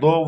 2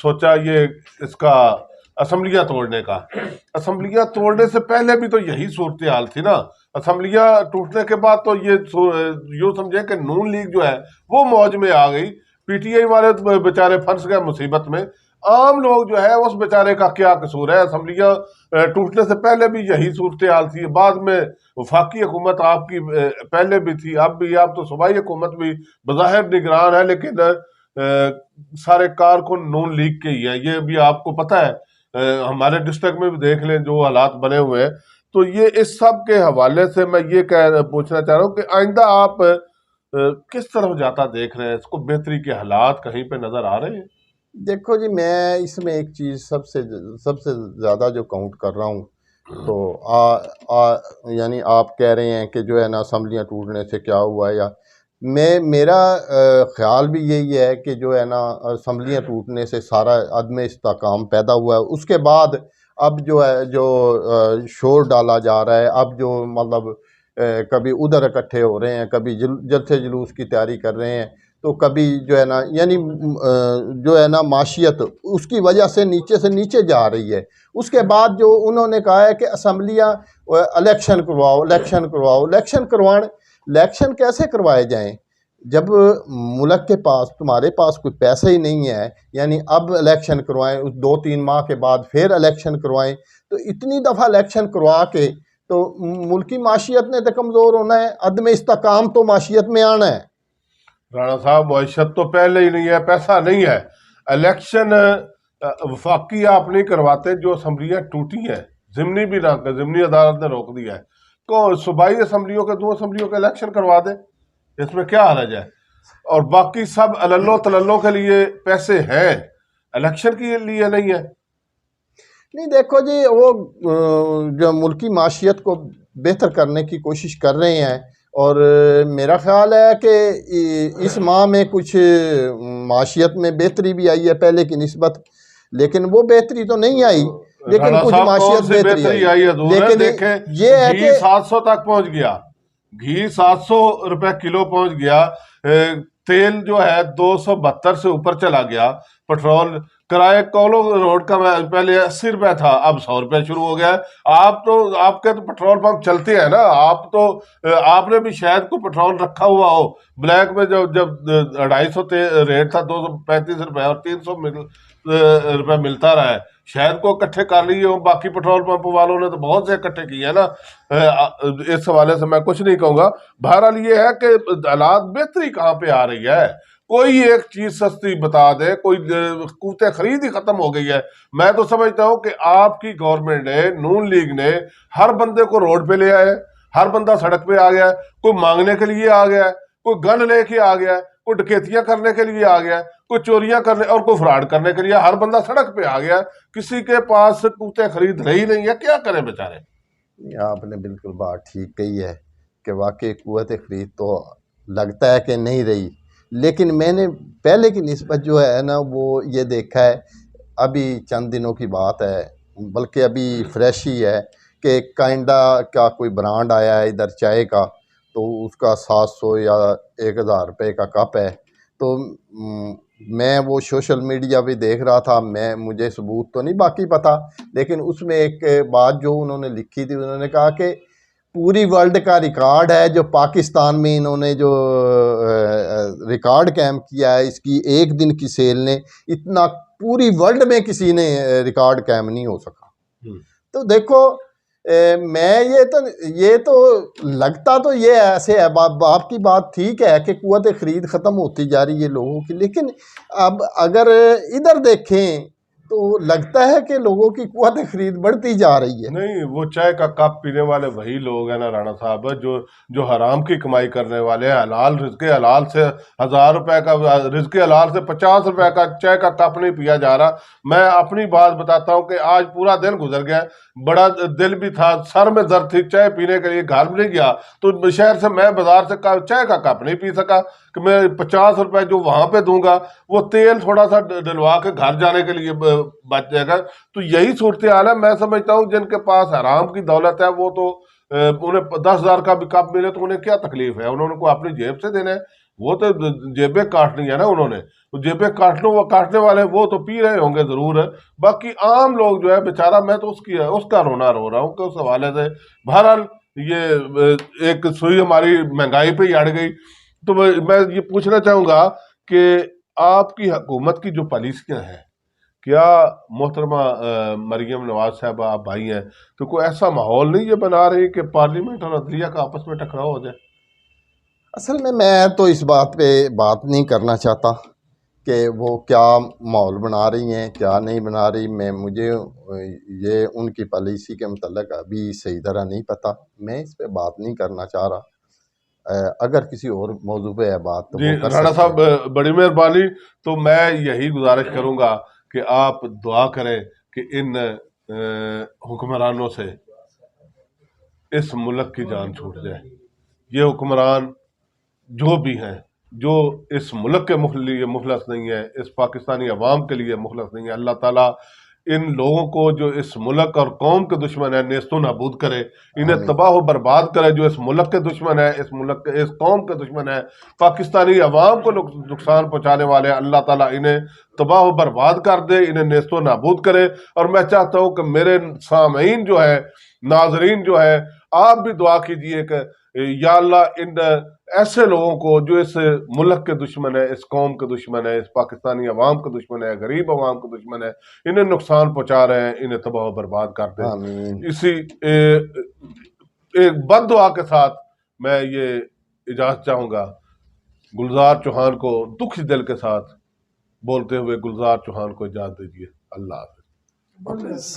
سوچا یہ اس کا اسمبلیاں توڑنے کا. اسمبلیاں توڑنے سے پہلے بھی تو یہی صورتحال تھی نا. اسمبلیاں ٹوٹنے کے بعد تو یہ یوں سمجھے کہ نون لیگ جو ہے وہ موج میں آ گئی, پی ٹی آئی والے بیچارے پھنس گئے مصیبت میں. عام لوگ جو ہے اس بیچارے کا کیا قصور ہے؟ اسمبلیاں ٹوٹنے سے پہلے بھی یہی صورتحال تھی, بعد میں وفاقی حکومت آپ کی پہلے بھی تھی, اب بھی. اب تو صوبائی حکومت بھی بظاہر نگران ہے, لیکن سارے کارکن نون لیگ کے ہی ہیں, یہ بھی آپ کو پتہ ہے. ہمارے ڈسٹرکٹ میں بھی دیکھ لیں جو حالات بنے ہوئے ہیں. تو یہ اس سب کے حوالے سے میں یہ پوچھنا چاہ رہا ہوں کہ آئندہ آپ کس طرف جاتا دیکھ رہے ہیں؟ اس کو بہتری کے حالات کہیں پہ نظر آ رہے ہیں؟ دیکھو جی, میں اس میں ایک چیز سب سے زیادہ جو کاؤنٹ کر رہا ہوں تو یعنی آپ کہہ رہے ہیں کہ جو ہے نا اسمبلیاں ٹوٹنے سے کیا ہوا, یا میرا خیال بھی یہی ہے کہ جو ہے نا اسمبلیاں ٹوٹنے سے سارا عدم استحکام پیدا ہوا ہے. اس کے بعد اب جو ہے جو شور ڈالا جا رہا ہے, اب جو مطلب کبھی ادھر اکٹھے ہو رہے ہیں, کبھی جلسے جلوس کی تیاری کر رہے ہیں, تو کبھی جو ہے نا یعنی جو ہے نا معاشیت اس کی وجہ سے نیچے جا رہی ہے. اس کے بعد جو انہوں نے کہا ہے کہ اسمبلیاں الیکشن کرواؤ, الیکشن کیسے کروائے جائیں جب ملک کے پاس تمہارے پاس کوئی پیسہ ہی نہیں ہے؟ یعنی اب الیکشن کروائیں, اس 2-3 ماہ کے بعد پھر الیکشن کروائیں, تو اتنی دفعہ الیکشن کروا کے تو ملکی معاشیت نے تو کمزور ہونا ہے, عدم استحکام تو معاشیت میں آنا ہے. رانا صاحب, معیشت تو پہلے ہی نہیں ہے, پیسہ نہیں ہے. الیکشن وفاقی آپ نہیں کرواتے. جو اسمبلیاں ٹوٹی ہیں ضمنی بھی نہ, ضمنی عدالت نے روک دیا ہے, تو صوبائی اسمبلیوں کے 2 اسمبلیوں کے الیکشن کروا دیں, اس میں کیا حرج ہے؟ اور باقی سب اللو تللو کے لیے پیسے ہیں, الیکشن کے لیے نہیں ہے. نہیں دیکھو جی, وہ جو ملکی معاشیت کو بہتر کرنے کی کوشش کر رہے ہیں, اور میرا خیال ہے کہ اس ماہ میں کچھ معاشیت میں بہتری بھی آئی ہے پہلے کی نسبت, لیکن وہ بہتری تو نہیں آئی, لیکن کچھ معاشیت بہتری آئی. لیکن یہ ہے کہ 700 تک پہنچ گیا, گھی 700 روپے کلو پہنچ گیا, تیل جو ہے 272 سے اوپر چلا گیا, پیٹرول کرایہ کولو روڈ کا پہلے 80 روپے تھا, اب 100 روپے شروع ہو گیا. آپ کے تو پیٹرول پمپ چلتے ہیں نا, آپ نے بھی شاید کو پیٹرول رکھا ہوا ہو بلیک میں, جب 250 ریٹ تھا 235 روپے اور 300 روپے ملتا رہا ہے, شاید کو اکٹھے کر لیے ہوں. باقی پیٹرول پمپ والوں نے تو بہت سے اکٹھے کیے ہیں نا. اس حوالے سے میں کچھ نہیں کہوں گا. بہرحال یہ ہے کہ حالات بہتری کہاں پہ آ رہی ہے؟ کوئی ایک چیز سستی بتا دے, کوئی قوت خرید ہی ختم ہو گئی ہے. میں تو سمجھتا ہوں کہ آپ کی گورنمنٹ نے, نون لیگ نے ہر بندے کو روڈ پہ لے آئے, ہر بندہ سڑک پہ آ گیا, کوئی مانگنے کے لیے آ گیا, کوئی گن لے کے آ گیا, کوئی ڈکیتیاں کرنے کے لیے آ گیا, کوئی چوریاں کرنے اور کوئی فراڈ کرنے کے لیے, ہر بندہ سڑک پہ آ گیا. کسی کے پاس قوت خرید رہی نہیں ہے, کیا کریں بیچارے؟ آپ نے بالکل بات ٹھیک کہی ہے کہ واقعی قوت خرید تو لگتا ہے کہ نہیں رہی, لیکن میں نے پہلے کی نسبت جو ہے نا وہ یہ دیکھا ہے, ابھی چند دنوں کی بات ہے, بلکہ ابھی فریش ہی ہے, کہ کائنڈا کا کوئی برانڈ آیا ہے ادھر چائے کا, تو اس کا 700 یا 1000 روپے کا کپ ہے. تو میں وہ سوشل میڈیا پہ دیکھ رہا تھا, مجھے ثبوت تو نہیں باقی پتہ, لیکن اس میں ایک بات جو انہوں نے لکھی تھی, انہوں نے کہا کہ پوری ورلڈ کا ریکارڈ ہے جو پاکستان میں انہوں نے جو ریکارڈ قائم کیا ہے, اس کی ایک دن کی سیل نے اتنا پوری ورلڈ میں کسی نے ریکارڈ قائم نہیں ہو سکا. تو دیکھو, میں یہ تو لگتا تو یہ ایسے ہے, آپ کی بات ٹھیک ہے کہ قوت خرید ختم ہوتی جا رہی ہے لوگوں کی, لیکن اب اگر ادھر دیکھیں تو لگتا ہے کہ لوگوں کی قوت خرید بڑھتی جا رہی ہے. نہیں, وہ چائے کا کپ پینے والے وہی لوگ ہیں نا رانا صاحب, جو حرام کی کمائی کرنے والے ہیں. حلال رزق حلال سے 1000 روپے کا رزق حلال سے 50 روپے کا چائے کا کپ نہیں پیا جا رہا. میں اپنی بات بتاتا ہوں کہ آج پورا دن گزر گیا, بڑا دل بھی تھا, سر میں درد تھی, چائے پینے کے لیے گھر میں نہیں گیا, تو شہر سے میں بازار سے چائے کا کپ نہیں پی سکا کہ میں 50 روپے جو وہاں پہ دوں گا وہ تیل تھوڑا سا ڈلوا کے گھر جانے کے لیے بچ جائے گا. تو یہی صورتحال ہے. میں سمجھتا ہوں جن کے پاس حرام کی دولت ہے وہ تو انہیں 10,000 کا بھی کپ ملے تو انہیں کیا تکلیف ہے, انہوں نے کو اپنی جیب سے دینا ہے. وہ تو جیبیں کاٹنی ہے نا انہوں نے، وہ جیبیں کاٹنے والے وہ تو پی رہے ہوں گے ضرور ہے، باقی عام لوگ جو ہے بیچارہ، میں تو اس کا رونا رو رہا ہوں کہ اس حوالے سے بہرحال یہ ایک سوئی ہماری مہنگائی پہ ہی اڑ گئی۔ تو میں یہ پوچھنا چاہوں گا کہ آپ کی حکومت کی جو پالیسیاں ہیں، کیا محترمہ مریم نواز صاحبہ آپ بھائی ہیں، تو کوئی ایسا ماحول نہیں یہ بنا رہی کہ پارلیمنٹ اور عدلیہ کا آپس میں ٹکراؤ ہو جائے؟ اصل میں تو اس بات پہ بات نہیں کرنا چاہتا کہ وہ کیا ماحول بنا رہی ہیں کیا نہیں بنا رہی، مجھے یہ ان کی پالیسی کے متعلق ابھی صحیح طرح نہیں پتہ، میں اس پہ بات نہیں کرنا چاہ رہا۔ اگر کسی اور موضوع پہ ہے بات تو جی وہ کر رانا سکتے صاحب، ہیں۔ بڑی مہربانی، تو میں یہی گزارش کروں گا کہ آپ دعا کریں کہ ان حکمرانوں سے اس ملک کی جان چھوٹ جائے۔ یہ حکمران جو بھی ہیں، جو اس ملک کے لیے مخلص نہیں ہے، اس پاکستانی عوام کے لیے مخلص نہیں ہے، اللہ تعالیٰ ان لوگوں کو جو اس ملک اور قوم کے دشمن ہیں نیست و نابود کرے، انہیں آمین تباہ و برباد کرے۔ جو اس ملک کے دشمن ہے، اس قوم کے دشمن ہے، پاکستانی عوام کو نقصان پہنچانے والے ہیں، اللہ تعالیٰ انہیں تباہ و برباد کر دے، انہیں نیست و نابود کرے۔ اور میں چاہتا ہوں کہ میرے سامعین جو ہے، ناظرین جو ہے، آپ بھی دعا کیجئے کہ یا اللہ ان ایسے لوگوں کو جو اس ملک کے دشمن ہے، اس قوم کے دشمن ہے، اس پاکستانی عوام کے دشمن ہے، غریب عوام کے دشمن ہے، انہیں نقصان پہنچا رہے ہیں، انہیں تباہ و برباد کر دے۔ آمین۔ اسی ایک بد دعا کے ساتھ میں یہ اجازت چاہوں گا، گلزار چوہان کو دکھ دل کے ساتھ بولتے ہوئے گلزار چوہان کو اجازت دیجیے۔ اللہ حافظ۔